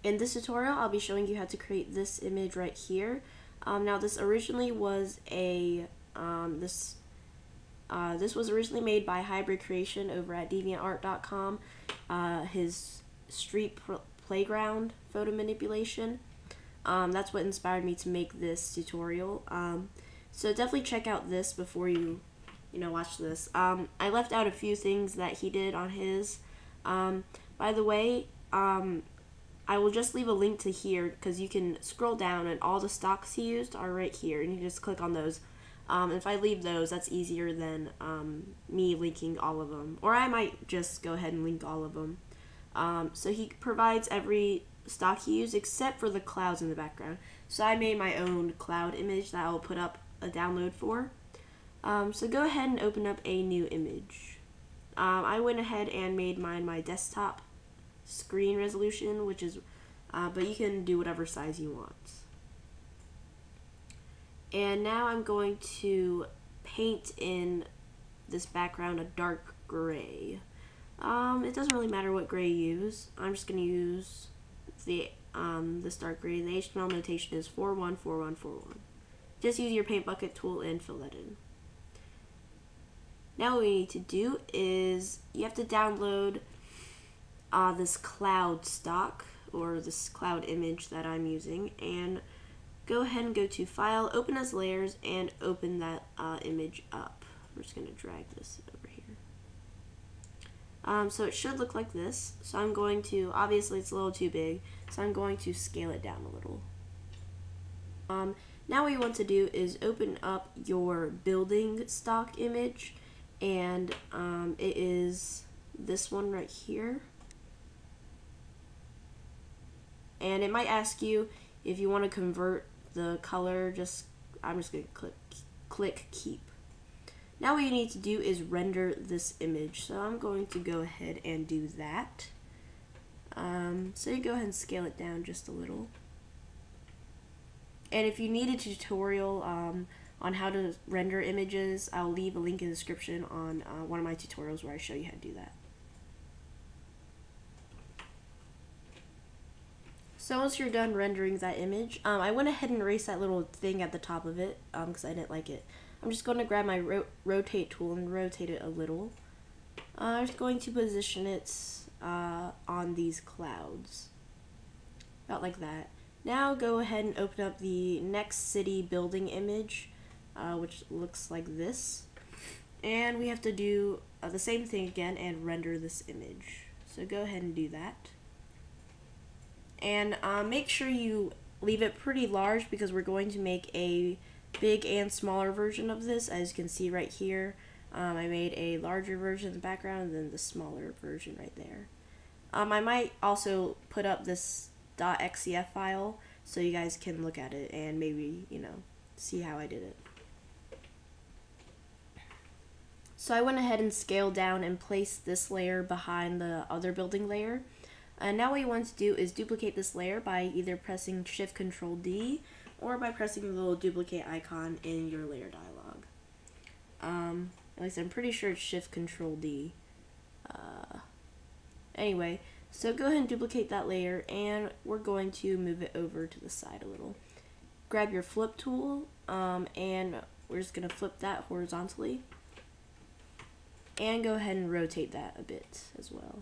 In this tutorial, I'll be showing you how to create this image right here. Now, this originally was this was originally made by Hybrid Creation over at deviantart.com. His street playground photo manipulation. That's what inspired me to make this tutorial. So definitely check out this before you watch this. I left out a few things that he did on his. By the way, I will just leave a link to here because you can scroll down and all the stocks he used are right here, and you can just click on those. If I leave those, that's easier than me linking all of them, or I might just go ahead and link all of them. So he provides every stock he used except for the clouds in the background. So I made my own cloud image that I'll put up a download for. So go ahead and open up a new image. I went ahead and made mine my desktop screen resolution, which is, but you can do whatever size you want. And now I'm going to paint in this background a dark gray. It doesn't really matter what gray you use. I'm just going to use this dark gray. The HTML notation is 414141. Just use your paint bucket tool and fill that in. Now what we need to do is you have to download this cloud stock, or this cloud image that I'm using, and go ahead and go to File, Open as Layers, and open that image up. We're just going to drag this over here. So it should look like this. So I'm going to, obviously it's a little too big, so I'm going to scale it down a little. Now what you want to do is open up your building stock image, and it is this one right here. And it might ask you if you want to convert the color. I'm just going to click keep. Now what you need to do is render this image. So I'm going to go ahead and do that. So you go ahead and scale it down just a little. And if you need a tutorial on how to render images, I'll leave a link in the description on one of my tutorials where I show you how to do that. So once you're done rendering that image, I went ahead and erased that little thing at the top of it because I didn't like it. I'm just going to grab my rotate tool and rotate it a little. I'm just going to position it on these clouds, about like that. Now go ahead and open up the next city building image, which looks like this. And we have to do the same thing again and render this image. So go ahead and do that. And make sure you leave it pretty large because we're going to make a big and smaller version of this. As you can see right here, I made a larger version in the background and then the smaller version right there. I might also put up this .xcf file so you guys can look at it and maybe, see how I did it. So I went ahead and scaled down and placed this layer behind the other building layer. And now what you want to do is duplicate this layer by either pressing Shift-Control-D or by pressing the little duplicate icon in your layer dialog. At least I'm pretty sure it's Shift-Control-D. Anyway, so go ahead and duplicate that layer, and we're going to move it over to the side a little. Grab your flip tool, and we're just going to flip that horizontally. And go ahead and rotate that a bit as well.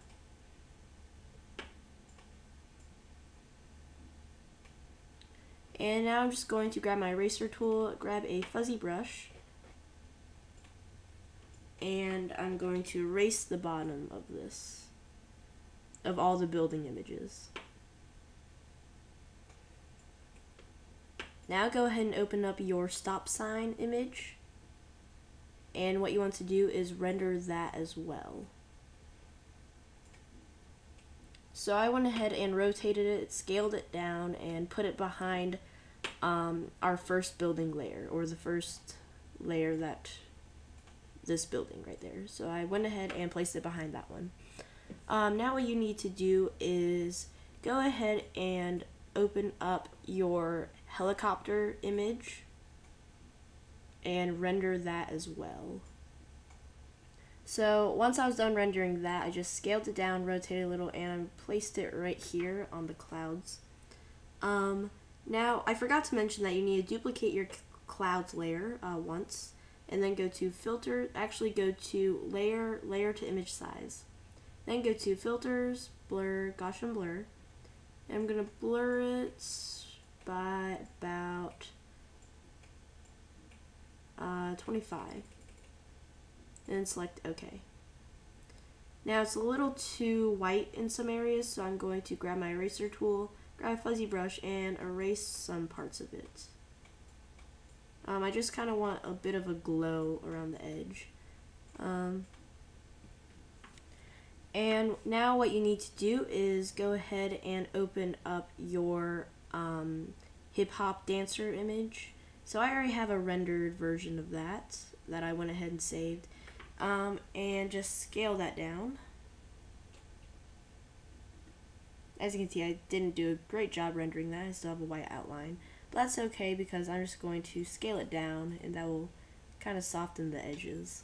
And now I'm just going to grab my eraser tool, grab a fuzzy brush, and I'm going to erase the bottom of this, of all the building images. Now go ahead and open up your stop sign image, and what you want to do is render that as well. So I went ahead and rotated it, scaled it down, and put it behind our first building layer, or the first layer that this building right there. So I went ahead and placed it behind that one. Now what you need to do is go ahead and open up your helicopter image and render that as well. So once I was done rendering that, I just scaled it down, rotated a little, and placed it right here on the clouds. Now, I forgot to mention that you need to duplicate your clouds layer once, and then go to filter, actually go to layer to image size. Then go to filters, blur, Gaussian blur, and I'm going to blur it by about 25, and select OK. Now it's a little too white in some areas, so I'm going to grab my eraser tool, grab a fuzzy brush, and erase some parts of it. I just kind of want a bit of a glow around the edge. And now what you need to do is go ahead and open up your hip-hop dancer image. So I already have a rendered version of that I went ahead and saved. And just scale that down. As you can see, I didn't do a great job rendering that. I still have a white outline. But that's okay because I'm just going to scale it down, and that will kind of soften the edges.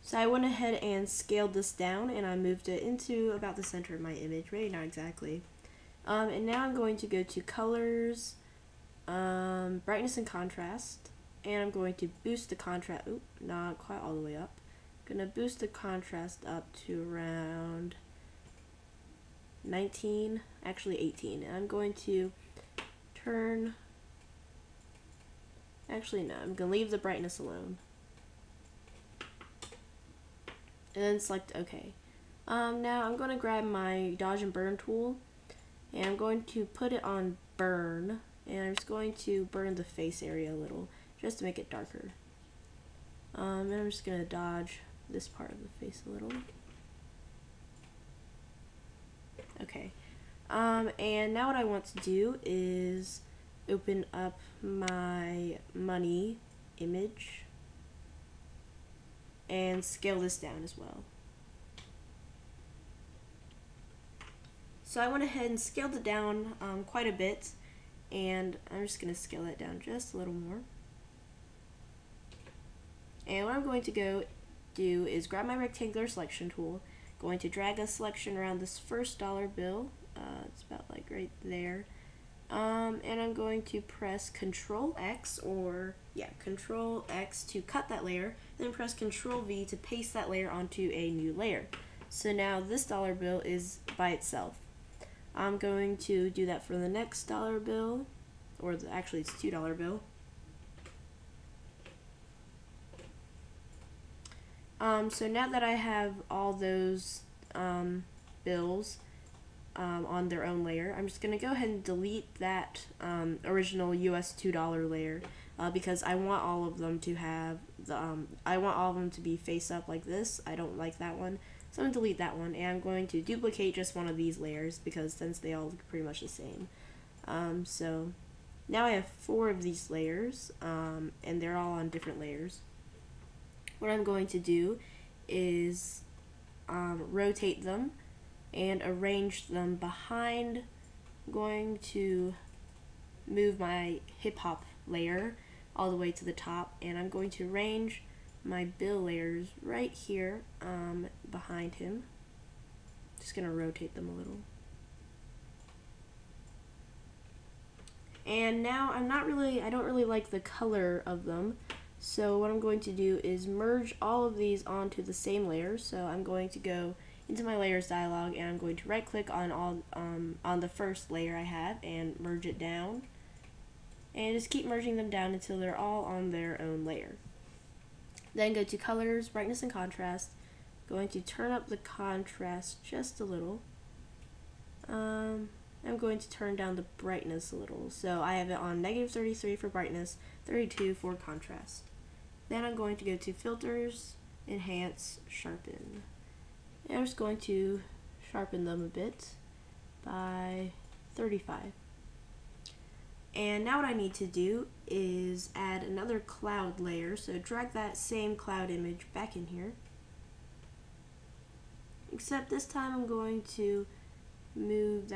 So I went ahead and scaled this down, and I moved it into about the center of my image. Maybe not exactly. And now I'm going to go to colors, brightness and contrast, and I'm going to boost the contrast. Oop, not quite all the way up. I'm going to boost the contrast up to around 19, actually 18. And I'm going to turn, actually no, I'm going to leave the brightness alone. And then select OK. Now I'm going to grab my dodge and burn tool, and I'm going to put it on burn, and I'm just going to burn the face area a little just to make it darker. And I'm just going to dodge this part of the face a little. Okay. And now what I want to do is open up my money image and scale this down as well. So I went ahead and scaled it down quite a bit, and I'm just going to scale that down just a little more. And what I'm going to go do is grab my rectangular selection tool, going to drag a selection around this first dollar bill, it's about like right there, and I'm going to press Control X, or yeah, Control X to cut that layer, then press Control V to paste that layer onto a new layer. So now this dollar bill is by itself. I'm going to do that for the next dollar bill, or actually it's $2 bill. So now that I have all those bills on their own layer, I'm just going to go ahead and delete that original US $2 layer because I want all of them to have I want all of them to be face up like this. I don't like that one, so I'm going to delete that one, and I'm going to duplicate just one of these layers because since they all look pretty much the same. So now I have 4 of these layers, and they're all on different layers. What I'm going to do is rotate them and arrange them behind. I'm going to move my hip hop layer all the way to the top, and I'm going to arrange my bill layers right here behind him. Just going to rotate them a little. And now I don't really like the color of them. So what I'm going to do is merge all of these onto the same layer. So I'm going to go into my layers dialog, and I'm going to right click on all on the first layer I have and merge it down, and just keep merging them down until they're all on their own layer. Then go to colors, brightness and contrast. Going to turn up the contrast just a little. I'm going to turn down the brightness a little. So I have it on -33 for brightness, 32 for contrast. Then I'm going to go to filters, enhance, sharpen. And I'm just going to sharpen them a bit by 35. And now what I need to do is add another cloud layer. So drag that same cloud image back in here. Except this time I'm going to move that